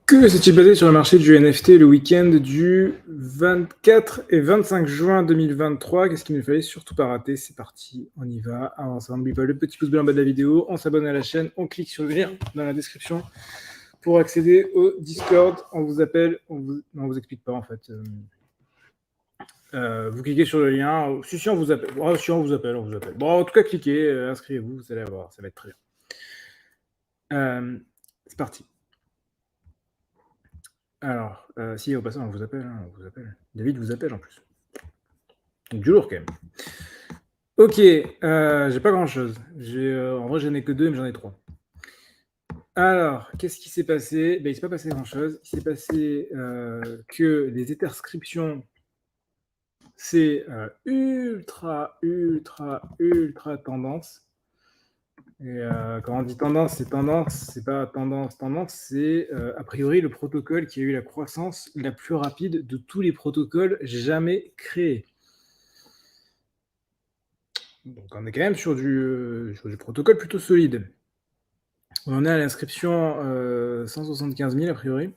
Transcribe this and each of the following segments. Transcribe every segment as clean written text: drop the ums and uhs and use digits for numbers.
Que s'est-il passé sur le marché du NFT le week-end du 24 et 25 juin 2023? Qu'est-ce qu'il ne fallait surtout pas rater? C'est parti, on y va. Avant ça, n'oublie pas le petit pouce bleu en bas de la vidéo, on s'abonne à la chaîne, on clique sur le lien dans la description pour accéder au Discord. On vous appelle, non, on vous explique pas en fait. Vous cliquez sur le lien. Si on vous appelle. Oh, si on vous appelle, on vous appelle. Bon, en tout cas, cliquez, inscrivez-vous, vous allez voir, ça va être très bien. C'est parti. Alors, si au passage, on vous appelle, hein, on vous appelle. David vous appelle en plus. Donc, du lourd quand même. Ok, j'ai pas grand chose. En vrai, j'en ai que 2, mais j'en ai 3. Alors, qu'est-ce qui s'est passé? Il s'est pas passé grand chose. Il s'est passé que les Etherscriptions, c'est ultra tendance. Et quand on dit tendance, c'est pas tendance, c'est a priori le protocole qui a eu la croissance la plus rapide de tous les protocoles jamais créés. Donc on est quand même sur du protocole plutôt solide. On en est à l'inscription 175 000 a priori.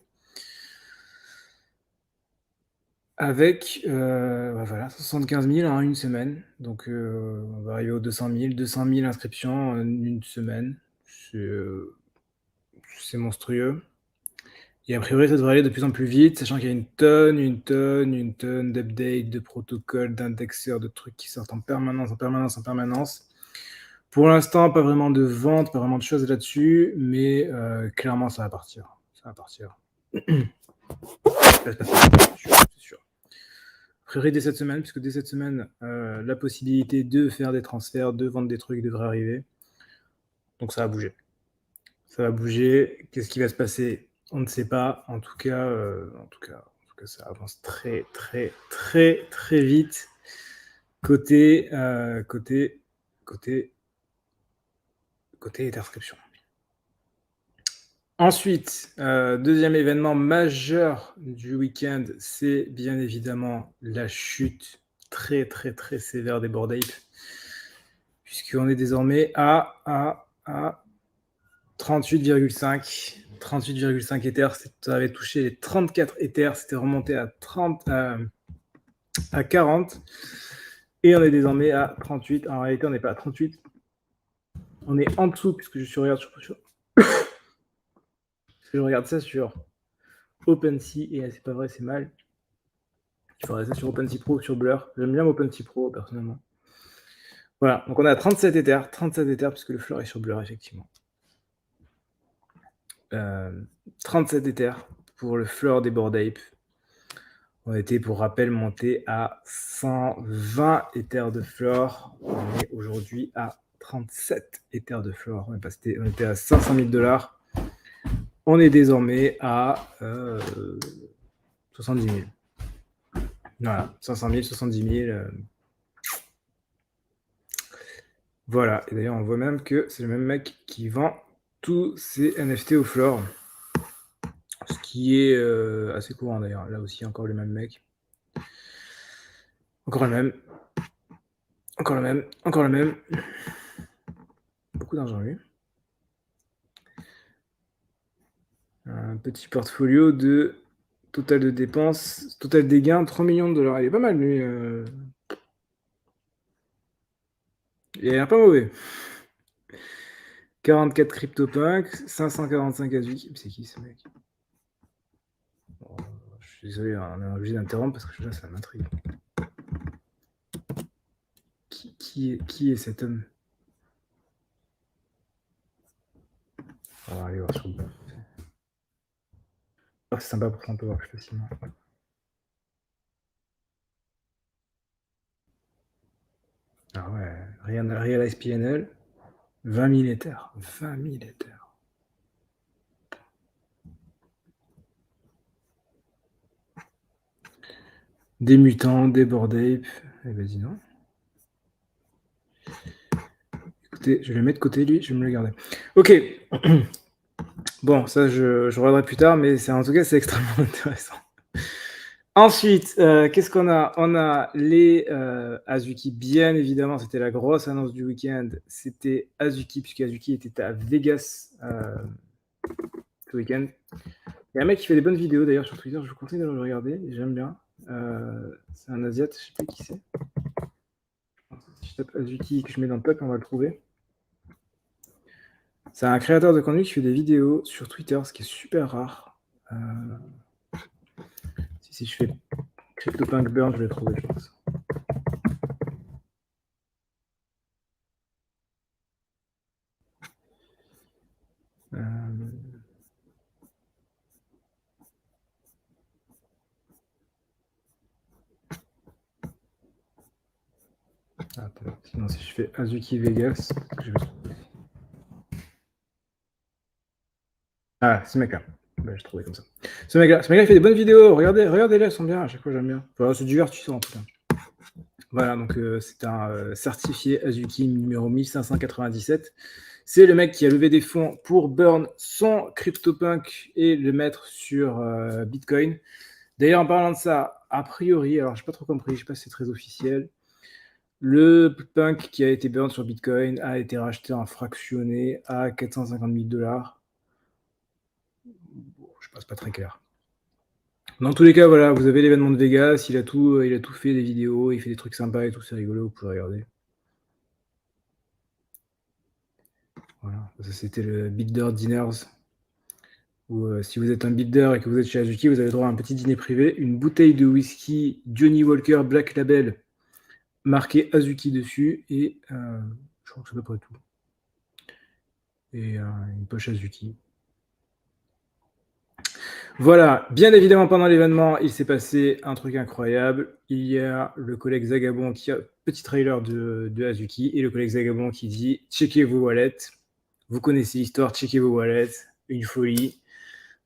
Avec 175 000 en une semaine. Donc on va arriver aux 200 000 inscriptions en une semaine. C'est monstrueux. Et a priori, ça devrait aller de plus en plus vite, sachant qu'il y a une tonne d'updates, de protocoles, d'indexeurs, de trucs qui sortent en permanence. Pour l'instant, pas vraiment de vente, pas vraiment de choses là-dessus, mais clairement, ça va partir. C'est sûr. A priori, dès cette semaine, puisque dès cette semaine, la possibilité de faire des transferts, de vendre des trucs devrait arriver. Donc ça va bouger. Qu'est-ce qui va se passer? On ne sait pas. En tout cas, ça avance très vite. Côté Etherscription. Ensuite, deuxième événement majeur du week-end, c'est bien évidemment la chute très sévère des Bored Ape, puisqu'on est désormais à 38,5 Ethers. Ça avait touché les 34 Ethers, c'était remonté à 40, et on est désormais à 38. En réalité, on n'est pas à 38, on est en dessous, puisque je regarde ça sur OpenSea, et c'est pas vrai, c'est mal. Il faudrait ça sur OpenSea Pro ou sur Blur. J'aime bien OpenSea Pro, personnellement. Voilà, donc on est à 37 Ethers, puisque le Fleur est sur Blur, effectivement. 37 Ethers pour le Fleur des Bored Ape. On était, pour rappel, monté à 120 Ethers de Fleur. On est aujourd'hui à 37 Ethers de Fleur. On était à 500 000 $. On est désormais à 70 000. Voilà, 500 000, 70 000. Voilà, et d'ailleurs, on voit même que c'est le même mec qui vend tous ces NFT au Fleur. Ce qui est assez courant d'ailleurs. Là aussi, encore le même mec. Encore le même. Beaucoup d'argent, lui. Un petit portfolio de total de dépenses, total des gains, 3 millions de $. Il est pas mal, lui. Il a l'air pas mauvais. 44 CryptoPunks, 545 Azuki. C'est qui ce mec? Bon, je suis désolé, on est obligé d'interrompre parce que là, ça m'intrigue. Qui est cet homme? On va aller voir sur le bas. C'est sympa pour ça, on peut voir plus facilement. Ah ouais, Realize PNL, 20 000 Ethers. 20 000 Ethers. Des mutants, des Bored Ape. Eh ben dis non. Écoutez, je vais le mettre de côté, lui, je vais me le garder. Ok. Bon, ça, je regarderai plus tard, mais en tout cas, c'est extrêmement intéressant. Ensuite, qu'est-ce qu'on a? On a les Azuki, bien évidemment, c'était la grosse annonce du week-end. C'était Azuki, puisque Azuki était à Vegas ce week-end. Il y a un mec qui fait des bonnes vidéos d'ailleurs sur Twitter, je vous conseille de le regarder, j'aime bien. C'est un Asiate, je sais plus qui c'est. Si je tape Azuki que je mets dans le top, on va le trouver. C'est un créateur de contenu qui fait des vidéos sur Twitter, ce qui est super rare. Si je fais CryptoPunk Burn, je vais le trouver, je pense. Attends, sinon si je fais Azuki Vegas, je vais le trouver. Ah, ce mec-là. Bah, je trouvais comme ça. Ce mec-là, il fait des bonnes vidéos. Regardez-les, elles sont bien. À chaque fois, j'aime bien. Enfin, c'est divertissant en tout cas. Voilà, donc c'est un certifié Azuki numéro 1597. C'est le mec qui a levé des fonds pour burn son CryptoPunk et le mettre sur Bitcoin. D'ailleurs, en parlant de ça, a priori, alors je n'ai pas trop compris, je ne sais pas si c'est très officiel, le punk qui a été burn sur Bitcoin a été racheté en fractionné à 450 000 $. Bon, je passe pas très clair. Dans tous les cas, voilà, vous avez l'événement de Vegas, il a tout fait, des vidéos, il fait des trucs sympas et tout, c'est rigolo, vous pouvez regarder. Voilà, ça c'était le Builder Dinners, où si vous êtes un builder et que vous êtes chez Azuki, vous avez droit à un petit dîner privé, une bouteille de whisky Johnny Walker Black Label marqué Azuki dessus, et je crois que c'est à peu près tout. Et une poche Azuki. Voilà, bien évidemment, pendant l'événement, il s'est passé un truc incroyable. Il y a le collègue Zagabond qui a petit trailer de Azuki et le collègue Zagabond qui dit checkez vos wallets. Vous connaissez l'histoire, checkez vos wallets. Une folie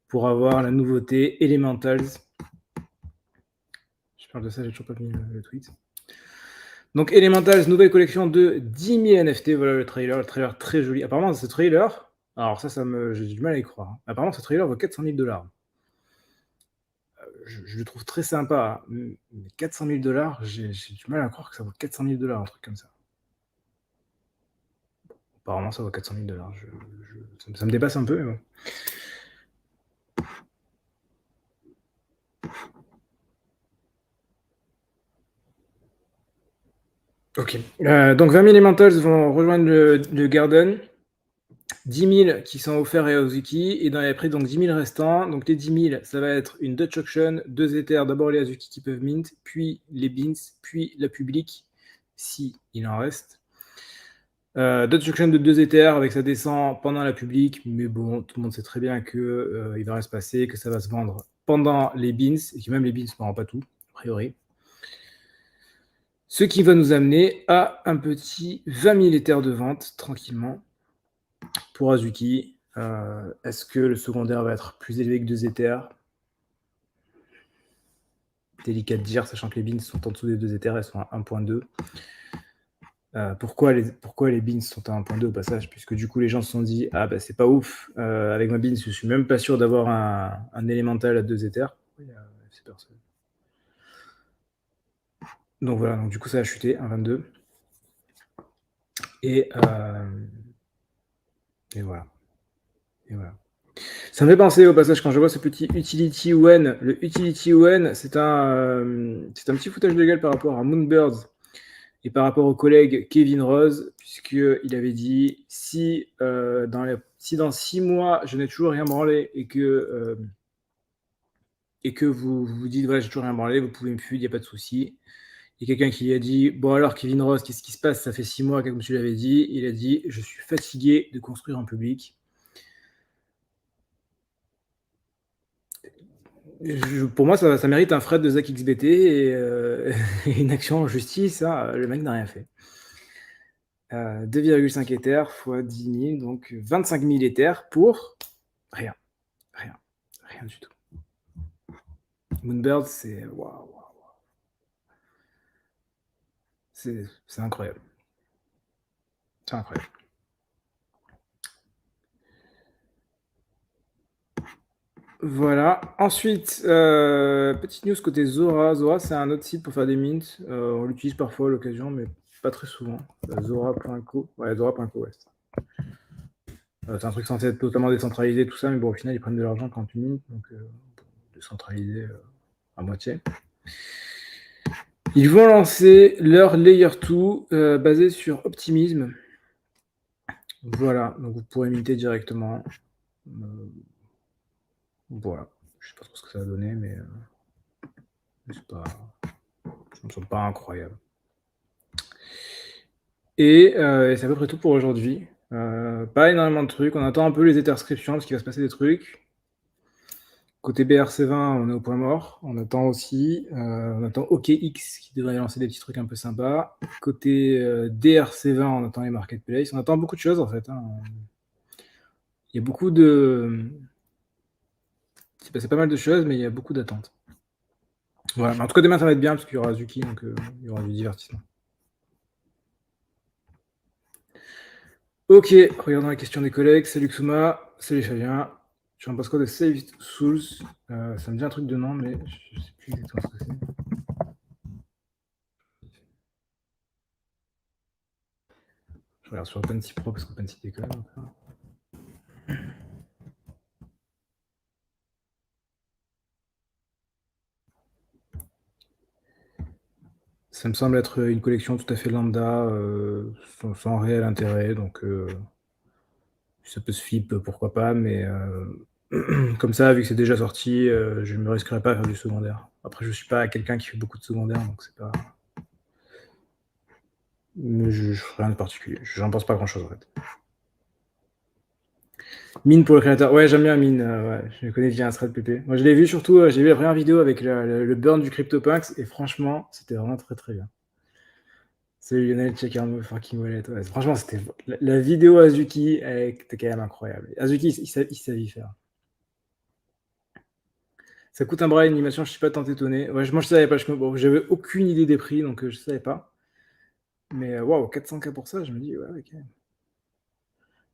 pour avoir la nouveauté Elementals. Je parle de ça, j'ai toujours pas mis le tweet. Donc Elementals, nouvelle collection de 10 000 NFT. Voilà le trailer très joli. Apparemment, ce trailer, alors ça j'ai du mal à y croire. Apparemment, ce trailer vaut 400 000 $. Je le trouve très sympa, mais 400 000 $, j'ai du mal à croire que ça vaut 400 000 $, un truc comme ça. Apparemment, ça vaut 400 000 $. Ça me dépasse un peu, mais bon. Ok. Donc 20 000 Elementals vont rejoindre le Garden. 10 000 qui sont offerts à Azuki, et dans les prix, donc 10 000 restants. Donc les 10 000, ça va être une Dutch Auction, 2 Ethers, d'abord les Azuki qui peuvent mint, puis les Beans, puis la publique, si il en reste. Dutch Auction de 2 Ethers, avec ça descend pendant la publique, mais bon, tout le monde sait très bien qu'il va rien se passer, que ça va se vendre pendant les Beans, et que même les Beans ne feront pas tout, a priori. Ce qui va nous amener à un petit 20 000 Ethers de vente, tranquillement, pour Azuki. Est-ce que le secondaire va être plus élevé que 2 Ethers? Délicat de dire, sachant que les Beans sont en dessous des 2 Ethers, elles sont à 1.2. Pourquoi les beans sont à 1.2 au passage? Puisque du coup, les gens se sont dit ah bah c'est pas ouf, avec ma beans, je suis même pas sûr d'avoir un élémental à 2 Ethers. Donc voilà, donc du coup, ça a chuté, 1.22. Et voilà. Ça me fait penser au passage quand je vois ce petit Utility When. Le Utility When, c'est un petit foutage de gueule par rapport à Moonbirds et par rapport au collègue Kevin Rose, puisqu'il avait dit si dans 6 mois je n'ai toujours rien branlé et que vous vous dites voilà, j'ai toujours rien branlé, vous pouvez me fuir, il n'y a pas de souci. Il y a quelqu'un qui lui a dit bon alors Kevin Rose, qu'est-ce qui se passe? Ça fait 6 mois, comme tu l'avais dit. Il a dit je suis fatigué de construire en public. Pour moi, ça mérite un fret de Zach XBT et une action en justice. Hein. Le mec n'a rien fait. 2,5 Ethers x 10 000, donc 25 000 Ethers pour rien. Rien du tout. Moonbird, c'est waouh. C'est incroyable. C'est incroyable. Voilà. Ensuite, petite news côté Zora. Zora, c'est un autre site pour faire des mints. On l'utilise parfois à l'occasion, mais pas très souvent. Zora.co. Ouais, Zora.co, ouais. C'est un truc censé être totalement décentralisé, tout ça, mais bon, au final, ils prennent de l'argent quand tu mintes, donc décentralisé à moitié. Ils vont lancer leur Layer 2 basé sur Optimism. Voilà, donc vous pourrez minter directement. Voilà, je sais pas trop ce que ça va donner, mais c'est pas, ça me semble pas incroyable. Et c'est à peu près tout pour aujourd'hui. Pas énormément de trucs. On attend un peu les Etherscriptions parce qu'il va se passer des trucs. Côté BRC20, on est au point mort. On attend aussi, on attend OKX qui devrait lancer des petits trucs un peu sympas. Côté DRC20, on attend les marketplaces. On attend beaucoup de choses en fait, hein. Il y a beaucoup de. Il s'est passé pas mal de choses, mais il y a beaucoup d'attentes. Voilà. Mais en tout cas, demain ça va être bien parce qu'il y aura Azuki, donc il y aura du divertissement. Ok, regardons la question des collègues. Salut Xuma, salut Fabien. Tu en penses quoi de Saved Souls? Ça me dit un truc de nom, mais je sais plus exactement ce que c'est. Je regarde sur OpenSea Pro parce qu'OpenSea déconne. Ça me semble être une collection tout à fait lambda, sans réel intérêt, donc si ça peut se flip, pourquoi pas, mais comme ça, vu que c'est déjà sorti, je ne me risquerai pas à faire du secondaire. Après, je suis pas quelqu'un qui fait beaucoup de secondaire, donc c'est pas. Mais je ferai rien de particulier. J'en pense pas grand chose en fait. Mine pour le créateur. Ouais, j'aime bien Mine. Ouais, je le connais via un thread PP. Moi, je l'ai vu surtout, j'ai vu la première vidéo avec le burn du CryptoPunks, et franchement, c'était vraiment très très bien. C'est Lionel, check out fucking wallet. Ouais, franchement, c'était la vidéo Azuki, elle était quand même incroyable. Azuki, il savait y faire. Ça coûte un bras une animation, je suis pas tant étonné. Ouais, moi, je savais pas. Bon, j'avais aucune idée des prix, donc je savais pas. Mais waouh, 400K pour ça, je me dis, ouais, ok.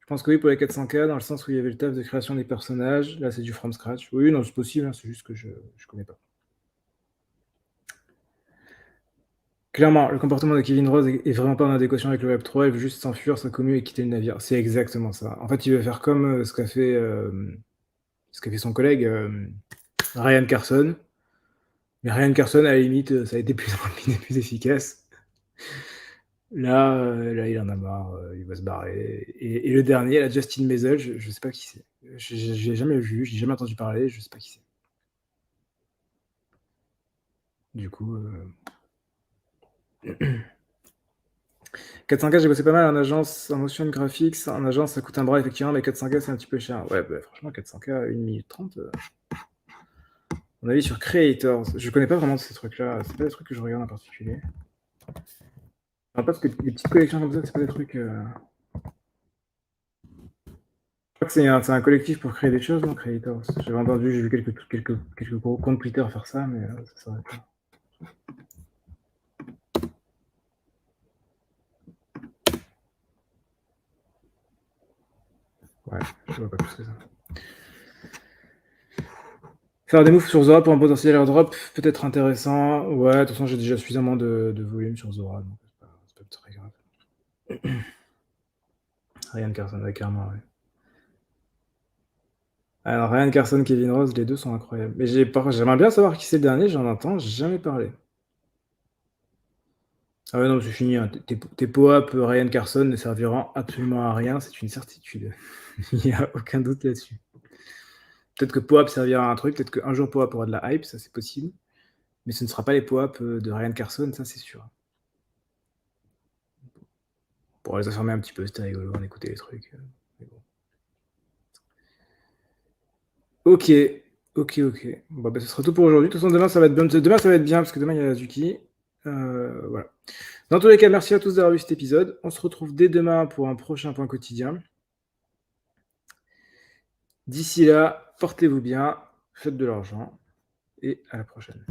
Je pense que oui, pour les 400K, dans le sens où il y avait le taf de création des personnages. Là, c'est du from scratch. Oui, non, c'est possible, hein, c'est juste que je connais pas. Clairement, le comportement de Kevin Rose est vraiment pas en adéquation avec le Web3, il veut juste s'enfuir sa commu et quitter le navire. C'est exactement ça. En fait, il veut faire comme ce qu'a fait son collègue Ryan Carson. Mais Ryan Carson, à la limite, ça a été plus rapide et plus efficace. Là, il en a marre, il va se barrer. Et le dernier, la Justin Maisel, je sais pas qui c'est. Je l'ai jamais vu, je l'ai jamais entendu parler, je sais pas qui c'est. Du coup, 400K, j'ai bossé pas mal en agence, en motion graphics. En agence, ça coûte un bras, effectivement, mais 400K, c'est un petit peu cher. Ouais, bah, franchement, 400K, 1 minute 30. À mon avis, sur Creators, je connais pas vraiment ces trucs-là. C'est pas des trucs que je regarde en particulier. Enfin, parce que les petites collections comme ça, c'est pas des trucs. Je crois que c'est un collectif pour créer des choses, non, Creators. J'avais entendu, j'ai vu quelques gros comptes Twitter faire ça, mais ça s'arrête là. Ouais, je vois pas plus que ça. Faire des moves sur Zora pour un potentiel airdrop, peut-être intéressant. Ouais, de toute façon, j'ai déjà suffisamment de volume sur Zora, donc c'est pas très grave. Ryan Carson, ouais, clairement, ouais. Alors, Ryan Carson, Kevin Rose, les deux sont incroyables. Mais j'aimerais bien savoir qui c'est le dernier, j'en entends jamais parler. Ah ouais, non, c'est fini, hein. Tes pop-up Ryan Carson ne serviront absolument à rien, c'est une certitude. Il n'y a aucun doute là-dessus. Peut-être que POAP servira à un truc, peut-être qu'un jour POAP aura de la hype, ça c'est possible. Mais ce ne sera pas les POAP de Ryan Carson, ça c'est sûr. Pour les informer un petit peu, c'était rigolo, on écoutait les trucs. Mais bon. Ok, ok. Bon, bah, ce sera tout pour aujourd'hui. De toute façon, demain ça va être bien, parce que demain il y a Azuki. Voilà. Dans tous les cas, merci à tous d'avoir vu cet épisode. On se retrouve dès demain pour un prochain point quotidien. D'ici là, portez-vous bien, faites de l'argent et à la prochaine.